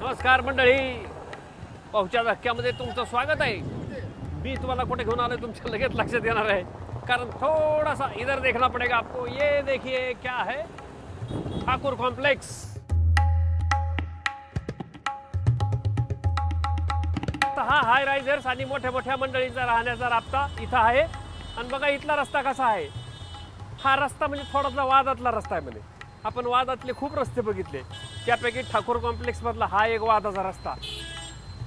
नमस्कार मंडळी, पाहुच्या धक्क्यामध्ये तुमचं स्वागत आहे। मी तुम्हाला कुठे घेऊन आलोय तुमच्या लगेच लक्षात येणार आहे, कारण थोड़ा सा इधर देखना पड़ेगा आपको। ये देखिए क्या है, ठाकुर कॉम्प्लेक्स। हा हाय रायझर्स आणि मोठ्या मोठ्या मंडळींचा राहण्याचा राबता इथं आहे। आणि बघा इथला रस्ता कसा आहे। हा रस्ता म्हणजे थोडासा वादातला रस्ता आहे। म्हणजे आपण वादातले खूप रस्ते बघितले, त्यापैकी ठाकूर कॉम्प्लेक्स मधला हा एक वादाचा रस्ता।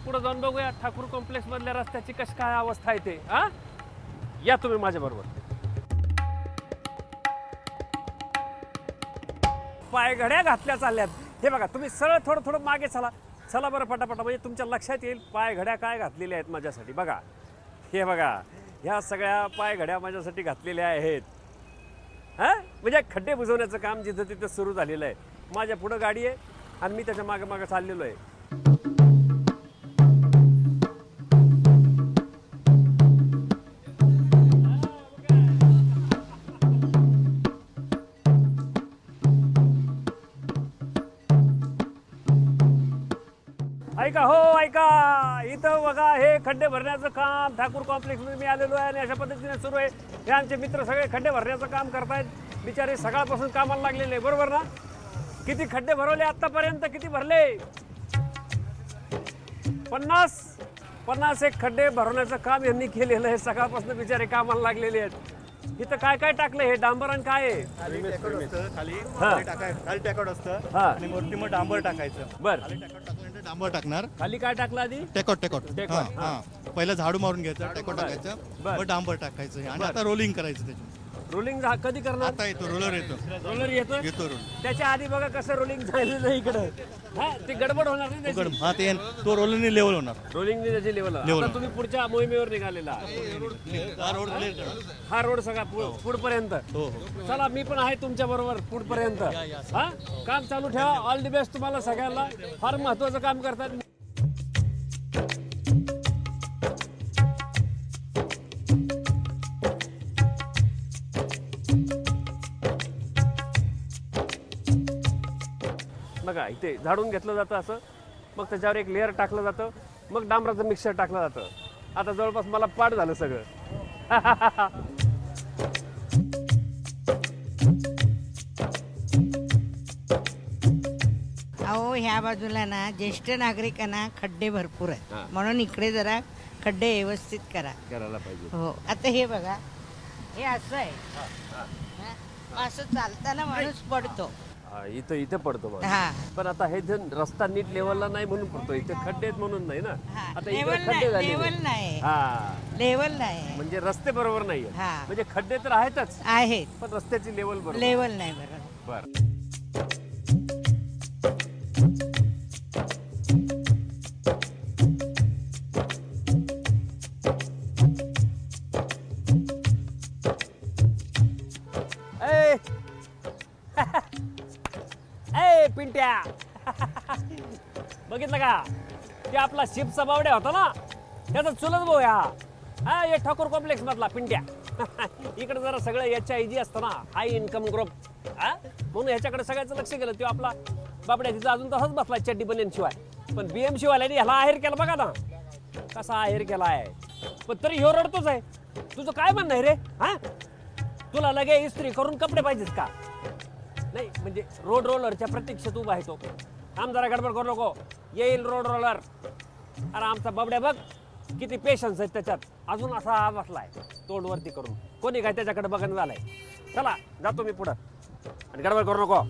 पुढे जाऊन बघूया ठाकूर कॉम्प्लेक्स मधल्या रस्त्याची कशी काय अवस्था आहे ते। या तुम्ही माझ्या बरोबर। पायघड्या घातल्या चालल्यात, हे बघा तुम्ही सरळ थोडं थोडं मागे चला चला बरं पटापटा, म्हणजे तुमच्या लक्षात येईल पायघड्या काय घातलेल्या आहेत माझ्यासाठी। बघा हे बघा, ह्या सगळ्या पायघड्या माझ्यासाठी घातलेल्या आहेत। म्हणजे खड्डे बुजवण्याचं काम जिथं तिथं सुरू झालेलं आहे। माझ्या पुढं गाडी आहे आणि मी त्याच्या मागे मागे चाललेलो आहे। ऐका हो ऐका, इथं बघा हे खड्डे भरण्याचं काम ठाकूर कॉम्प्लेक्स मध्ये मी आलेलो आहे आणि अशा पद्धतीने सुरू आहे। हे आमचे मित्र सगळे खड्डे भरण्याचं काम करतायत, बिचारे सकाळपासून कामाला लागलेले, बरोबर ना? किती खड्डे भरवले आतापर्यंत, किती भरले? 50 एक खड्डे भरवण्याचं काम यांनी केलेलं आहे। सकाळपासून बिचारे कामाला लागलेले आहेत। इथं काय काय टाकलं, हे डांबरण काय आहे? खाली टेकआउट असतं आणि वरती मग डांबर टाकायचं। बर, खाली टेकआउट टाकल्यानंतर डांबर टाकणार। खाली काय टाकलं आधी? टेकआउट हा पहिलं झाडू मारून घ्यायचं, टेकआउट टाकायचं, बर. मग डांबर टाकायचं आणि आता रोलिंग करायचं त्याची। रोलिंग कधी करणार? आता येतो रोलर येतो येतो रोल। त्याच्या आधी बघा कसं रोलिंग झालेलं इकडे। ते गडबड होणार नाही त्याची? हा ते तो रोलरने लेवल होणार। रोलिंग त्याची लेवल। आता तुम्ही पुढच्या मोहिमेवर निघालेला, हा रोड सगळा पुढपर्यंत। हो चला मी पण आहे तुमच्या बरोबर पुढपर्यंत। हा काम चालू ठेवा। ऑल द बेस्ट तुम्हाला सगळ्यांना, फार महत्वाचं काम करतात। बघा इथे झाडून घेतलं जातं असं, मग त्याच्यावर एक लेअर टाकलं जातं, मग डांबराचं मिक्सर टाकलं जातं। आता जवळपास मला पाठ झालं सगळं। अहो ह्या बाजूला ना ज्येष्ठ नागरिकांना खड्डे भरपूर आहेत, म्हणून इकडे जरा खड्डे व्यवस्थित करायला पाहिजे। हो आता हे बघा, हे असं आहे, असं चालताना माणूस पडतो। इथं पडतो बघा। हा पण आता हे जण रस्ता नीट लेवलला नाही म्हणून पडतो, इथे खड्डे आहेत म्हणून नाही ना। आता इकडे लेवल खड्डे झाले, लेवल नाही, हा लेवल नाही म्हणजे रस्ते बरोबर नाहीये। हा. म्हणजे खड्डे तर आहेतच, आहेत, पण रस्त्याची लेवल बरोबर। लेवल नाही बरोबर। बर, ए पिंट्या, बघितलं का? ते आपला शिपचा बावड्या होता ना, त्याचा चुलत भाऊ हा हे ठाकूर कॉम्प्लेक्स मधला पिंट्या। इकडे जरा सगळं HIG असतं ना, हाय इन्कम ग्रुप, म्हणून ह्याच्याकडे सगळ्याचं लक्ष गेलं। तो आपला बाबड्या तिचा अजून तसाच बसला चड्डी बनेन शिवाय, पण BM शिवाल्याने ह्याला आहेर केला बघा ना, कसा आहेर केला आहे। पण तरी ह्यो रडतोच आहे। तुझं काय म्हणणं आहे रे? तुला लगे इस्त्री करून कपडे पाहिजेत का? नाही म्हणजे रोड रोलरच्या प्रतीक्षेत उभा आहे तो। आम जरा गडबड करू नको, येईल रोड रोलर। अरे आमचा बाबड्या बघ किती पेशन्स आहेत त्याच्यात, अजून असा बसलाय तोंड वरती करून, कोणी काय त्याच्याकडे बघणं झालंय। चला जातो मी पुढं, आणि गडबड करू नको।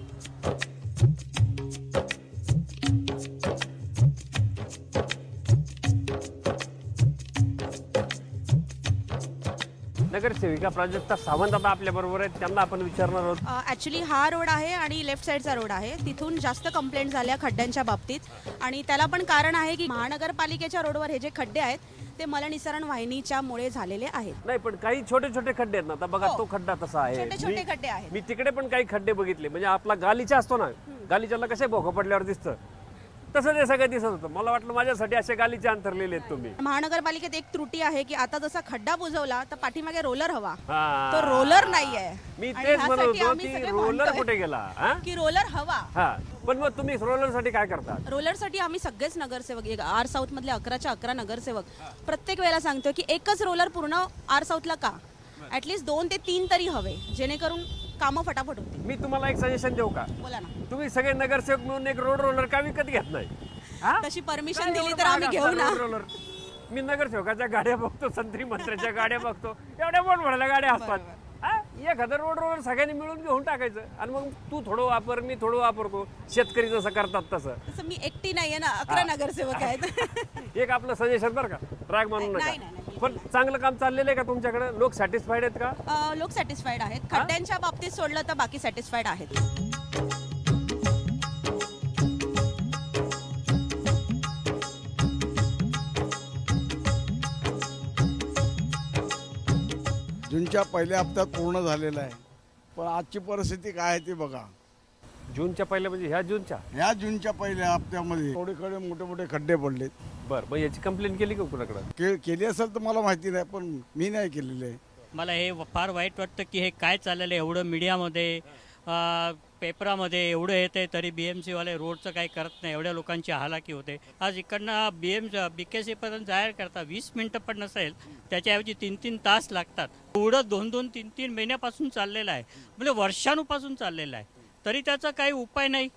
नगरसेविका प्राजक्ता सावंत आता आपल्या बरोबर आहेत, त्यांना आपण विचारणार आहोत। ॲक्च्युली हा रोड आहे आणि लेफ्ट साईडचा रोड आहे, तिथून जास्त कंप्लेंट झाल्या खड्ड्यांच्या बाबतीत। आणि त्याला पण कारण आहे की महानगरपालिकेच्या रोडवर हे जे खड्डे आहेत ते मलनिसरण वाहिनीच्या मुळे झालेले आहेत। नाही पण काही छोटे छोटे खड्डे आहेत ना, आता बघा तो खड्डा तसा आहे, छोटे छोटे खड्डे आहेत। मी तिकडे पण काही खड्डे बघितले, म्हणजे आपला गालीचा असतो ना, गालीच्याला कसे भोकं पडल्यावर दिसतं तसं ते सगळं दिसत होतं. मला वाटलं माझ्यासाठी असे गालीचे अंतरलेले आहेत तुम्ही. महानगरपालिकेत एक त्रुटी आहे की आता जसा खड्डा बुजवला तर पाठीमागे रोलर हवा, हा. तो रोलर नाहीये. मी आणि तेच म्हणत ह्यासाठी होतो आम्ही की सगळे रोलर म्हणतोय कुठे गेला हा? की रोलर हवा. हा पण मग तुम्ही रोलरसाठी काय करता? रोलरसाठी आम्ही सगळेच नगरसेवक आर साऊथ मधले 11च्या 11 नगरसेवक प्रत्येक वेळेला सांगतो की एकच रोलर पूर्ण आर साऊथला का, ऍटलीस्ट 2 ते 3 तरी हवे, जेणेकरून कामं फटाफट होतील. मी तुम्हाला एक सजेशन देऊ का? बोला ना. तुम्ही सगळे नगरसेवक मिळून एक रोलर का विकत घेत नाही? हा? तशी परमिशन काय दिली एवढं तर आम्ही महाग घेऊ ना. असतं रोलर? मी नगरसेवकाच्या गाड्या बघतो, संत्री मंत्र्याच्या गाड्या बघतो, एवढ्या मोठमोठ्या गाड्या असतात. हा? एखादं रोलर सगळ्यांनी मिळून घेऊन टाकायचं आणि मग तू थोडं वापर, मी थोडं वापरतो. शेतकरी जसं करतात तसं. तसं मी एकटी नाहीये ना, 11 नगरसेवक आहेत. एक आपलं सजेशन बरं का, राग मानू नाही, नका. नाही, पण चांगलं काम चाललेलं आहे का तुमच्याकडे? लोक सॅटिस्फाईड आहेत का? लोक सॅटिस्फाईड आहेत. खड्ड्यांच्या बाबतीत सोडलं तर बाकी सॅटिस्फाईड आहेत. जूनच्या पहिल्या हप्त्यात पूर्ण झालेलं आहे, पण आजची परिस्थिती काय आहे ते बघा. जूनच्या पहिल्या म्हणजे ह्या जूनच्या? ह्या जूनच्या पहिल्या हप्त्यामध्ये थोडेकडे मोठे मोठे खड्डे पडलेत. बरं, मग याची कंप्लेंट केली का कुणाकडे? केली असेल तर मला माहिती नाही, पण मी नाही केलेली आहे. मला हे फार वाईट वाटतं की हे काय चाललेलं आहे. एवढं मीडियामध्ये पेपरामध्ये एवढं येते तरी BMC-वाले रोडचं काही करत नाही. एवढ्या लोकांची हालाकी होते. आज इकडनं BKC-पर्यंत जाहीर करता 20 मिनटं पण नसेल, त्याच्याऐवजी 3-3 तास लागतात. एवढं 2-2, 3-3 महिन्यापासून चाललेलं आहे, म्हणजे वर्षानुपासून चाललेलं आहे, तरी त्याचा काही उपाय नाही.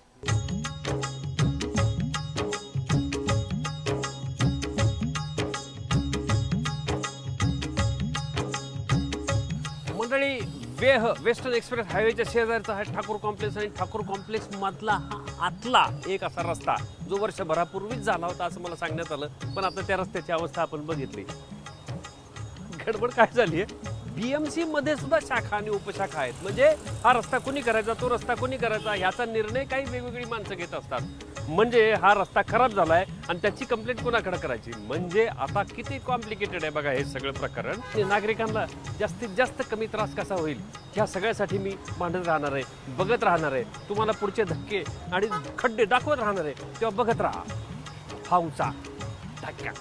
मंडळी, वेस्टर्न एक्सप्रेस हायवेच्या शेजारचा हा ठाकूर कॉम्प्लेक्स आणि ठाकूर कॉम्प्लेक्स मधला हा आतला एक असा रस्ता जो वर्षभरापूर्वीच झाला होता असं मला सांगण्यात आलं, पण आता त्या रस्त्याची अवस्था आपण बघितली. गडबड काय झाली आहे, BMC मध्ये सुद्धा शाखा आणि उपशाखा आहेत. म्हणजे हा रस्ता कोणी करायचा, तो रस्ता कोणी करायचा याचा निर्णय काही वेगवेगळी माणसं घेत असतात. म्हणजे हा रस्ता खराब झालाय आणि त्याची कंप्लेंट कोणाकडे करायची? म्हणजे आता किती कॉम्प्लिकेटेड आहे बघा हे सगळं प्रकरण. नागरिकांना जास्तीत जास्त कमी त्रास कसा होईल ह्या सगळ्यासाठी मी मांडत राहणार आहे, बघत राहणार आहे. तुम्हाला पुढचे धक्के आणि खड्डे दाखवत राहणार आहे, तेव्हा बघत राहा हौसा धक्का.